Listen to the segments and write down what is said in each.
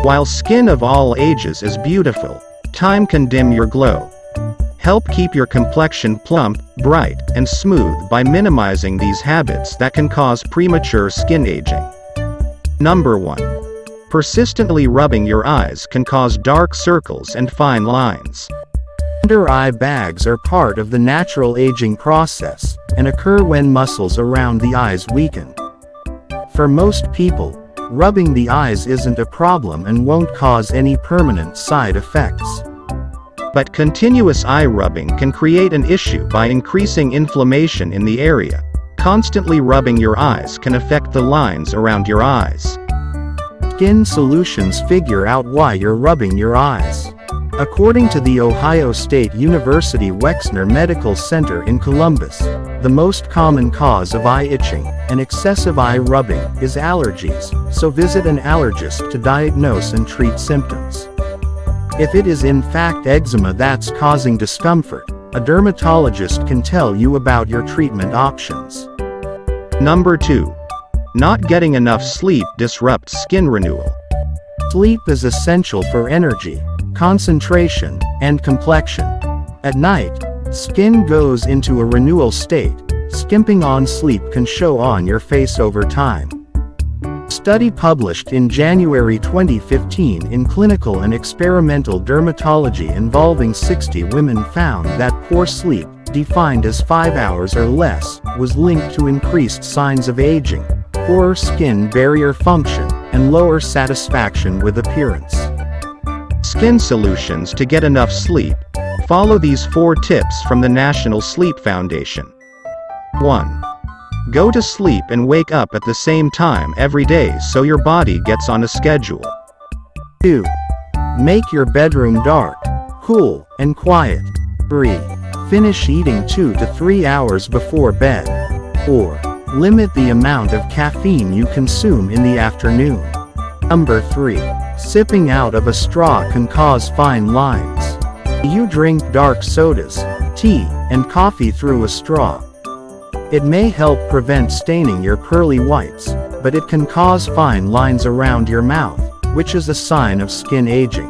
While skin of all ages is beautiful, time can dim your glow. Help keep your complexion plump, bright, and smooth by minimizing these habits that can cause premature skin aging. Number 1. Persistently rubbing your eyes can cause dark circles and fine lines. Under eye bags are part of the natural aging process, and occur when muscles around the eyes weaken. For most people, rubbing the eyes isn't a problem and won't cause any permanent side effects. But continuous eye rubbing can create an issue by increasing inflammation in the area. Constantly rubbing your eyes can affect the lines around your eyes. Skin Solutions figure out why you're rubbing your eyes. According to the Ohio State University Wexner Medical Center in Columbus, the most common cause of eye itching and excessive eye rubbing is allergies, so visit an allergist to diagnose and treat symptoms. If it is in fact eczema that's causing discomfort, a dermatologist can tell you about your treatment options. Number 2. Not getting enough sleep disrupts skin renewal. Sleep is essential for energy, concentration, and complexion. At night, skin goes into a renewal state. Skimping on sleep can show on your face over time. Study published in January 2015 in Clinical and Experimental Dermatology involving 60 women found that poor sleep, defined as 5 hours or less, was linked to increased signs of aging, poorer skin barrier function, and lower satisfaction with appearance. Skin Solutions to get enough sleep. Follow these 4 tips from the National Sleep Foundation. 1. Go to sleep and wake up at the same time every day so your body gets on a schedule. 2. Make your bedroom dark, cool, and quiet. 3. Finish eating 2 to 3 hours before bed. 4. Limit the amount of caffeine you consume in the afternoon. Number 3. Sipping out of a straw can cause fine lines. You drink dark sodas, tea, and coffee through a straw. It may help prevent staining your pearly whites, but it can cause fine lines around your mouth, which is a sign of skin aging.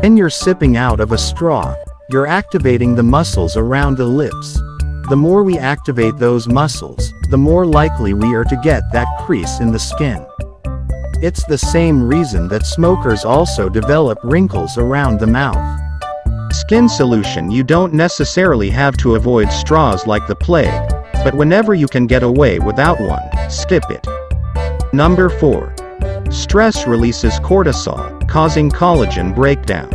When you're sipping out of a straw, you're activating the muscles around the lips. The more we activate those muscles, the more likely we are to get that crease in the skin. It's the same reason that smokers also develop wrinkles around the mouth. Skin Solution. You don't necessarily have to avoid straws like the plague, but whenever you can get away without one, skip it. Number 4. Stress releases cortisol, causing collagen breakdown.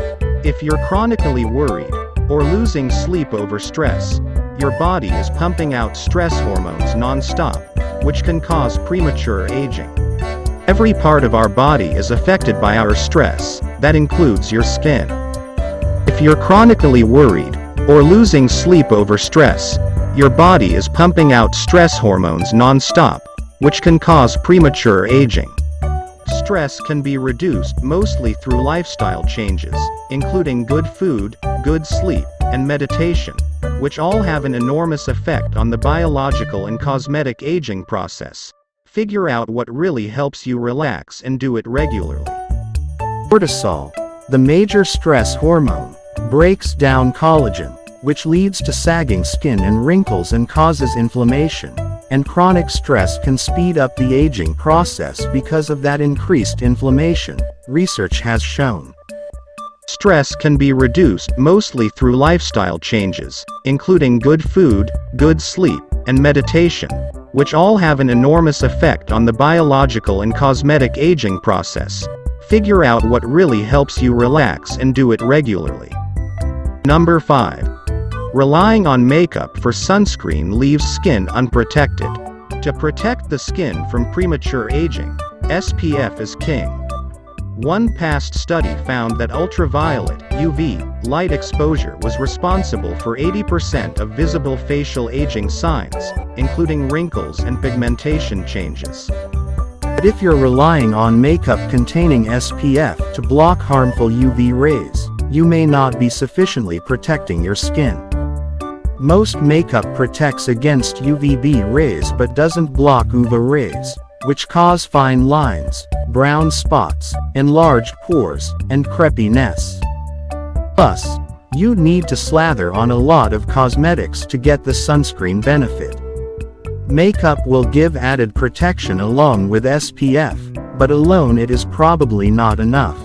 If you're chronically worried, or losing sleep over stress, your body is pumping out stress hormones non-stop, which can cause premature aging. Every part of our body is affected by our stress, that includes your skin. If you're chronically worried, or losing sleep over stress, your body is pumping out stress hormones non-stop, which can cause premature aging. Stress can be reduced mostly through lifestyle changes, including good food, good sleep, and meditation, which all have an enormous effect on the biological and cosmetic aging process. Figure out what really helps you relax and do it regularly. Cortisol, the major stress hormone, breaks down collagen, which leads to sagging skin and wrinkles and causes inflammation, and chronic stress can speed up the aging process because of that increased inflammation, research has shown. Stress can be reduced mostly through lifestyle changes, including good food, good sleep, and meditation, which all have an enormous effect on the biological and cosmetic aging process. Figure out what really helps you relax and do it regularly. Number 5. Relying on makeup for sunscreen leaves skin unprotected. To protect the skin from premature aging, SPF is king. One past study found that ultraviolet (UV) light exposure was responsible for 80% of visible facial aging signs, including wrinkles and pigmentation changes. But if you're relying on makeup containing SPF to block harmful UV rays, you may not be sufficiently protecting your skin. Most makeup protects against UVB rays but doesn't block UVA rays, which cause fine lines, brown spots, enlarged pores, and crepiness. Plus, you need to slather on a lot of cosmetics to get the sunscreen benefit. Makeup will give added protection along with SPF, but alone it is probably not enough.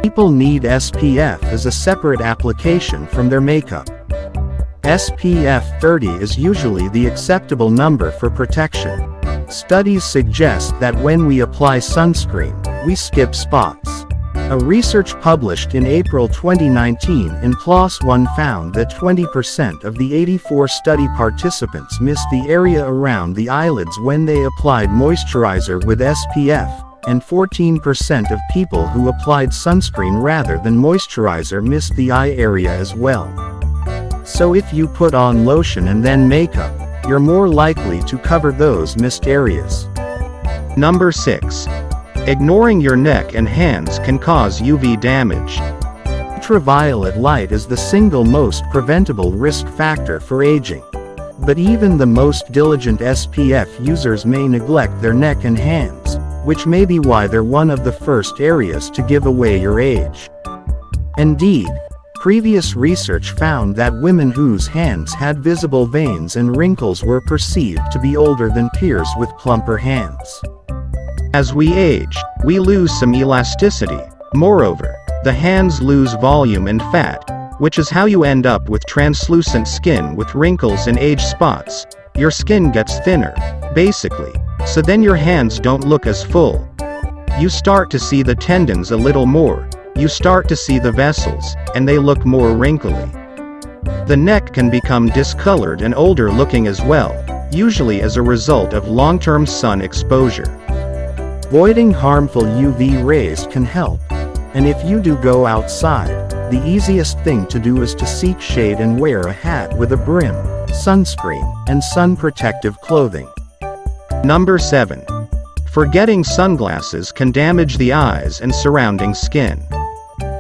People need SPF as a separate application from their makeup. SPF 30 is usually the acceptable number for protection. Studies suggest that when we apply sunscreen, we skip spots. A research published in April 2019 in PLOS ONE found that 20% of the 84 study participants missed the area around the eyelids when they applied moisturizer with SPF, and 14% of people who applied sunscreen rather than moisturizer missed the eye area as well. So if you put on lotion and then makeup, you're more likely to cover those missed areas. Number 6. Ignoring your neck and hands can cause UV damage. Ultraviolet light is the single most preventable risk factor for aging. But even the most diligent SPF users may neglect their neck and hands, which may be why they're one of the first areas to give away your age. Indeed, previous research found that women whose hands had visible veins and wrinkles were perceived to be older than peers with plumper hands. As we age, we lose some elasticity. Moreover, the hands lose volume and fat, which is how you end up with translucent skin with wrinkles and age spots. Your skin gets thinner, basically, so then your hands don't look as full. You start to see the tendons a little more, you start to see the vessels, and they look more wrinkly. The neck can become discolored and older looking as well, usually as a result of long-term sun exposure. Avoiding harmful UV rays can help. And if you do go outside, the easiest thing to do is to seek shade and wear a hat with a brim, sunscreen, and sun protective clothing. Number 7. Forgetting sunglasses can damage the eyes and surrounding skin.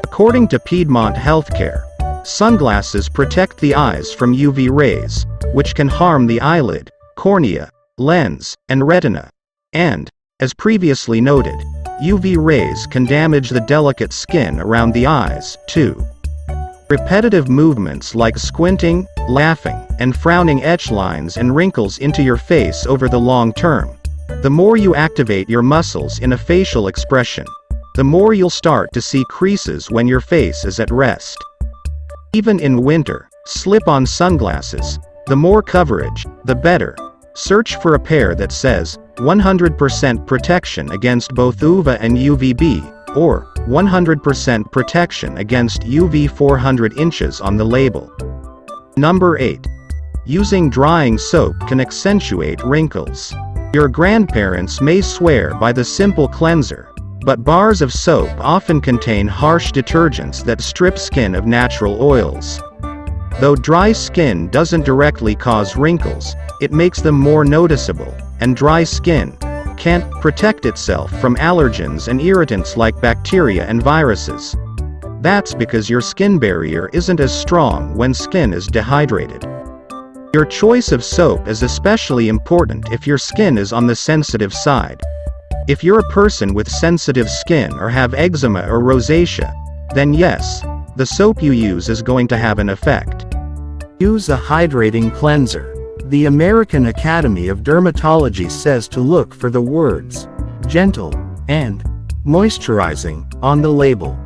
According to Piedmont Healthcare, sunglasses protect the eyes from UV rays, which can harm the eyelid, cornea, lens, and retina. And, as previously noted, UV rays can damage the delicate skin around the eyes, too. Repetitive movements like squinting, laughing, and frowning etch lines and wrinkles into your face over the long term. The more you activate your muscles in a facial expression, the more you'll start to see creases when your face is at rest. Even in winter, slip-on sunglasses. The more coverage, the better. Search for a pair that says 100% protection against both UVA and UVB, or 100% protection against UV 400 inches on the label. Number 8. Using drying soap can accentuate wrinkles. Your grandparents may swear by the simple cleanser, but bars of soap often contain harsh detergents that strip skin of natural oils. Though dry skin doesn't directly cause wrinkles, it makes them more noticeable, and dry skin can't protect itself from allergens and irritants like bacteria and viruses. That's because your skin barrier isn't as strong when skin is dehydrated. Your choice of soap is especially important if your skin is on the sensitive side. If you're a person with sensitive skin or have eczema or rosacea, then yes, the soap you use is going to have an effect. Use a hydrating cleanser. The American Academy of Dermatology says to look for the words gentle and moisturizing on the label.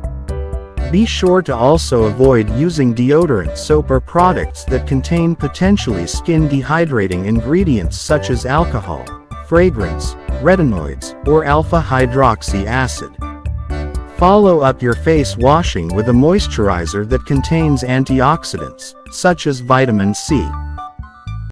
Be sure to also avoid using deodorant soap or products that contain potentially skin dehydrating ingredients such as alcohol, fragrance, retinoids, or alpha-hydroxy acid. Follow up your face washing with a moisturizer that contains antioxidants, such as vitamin C.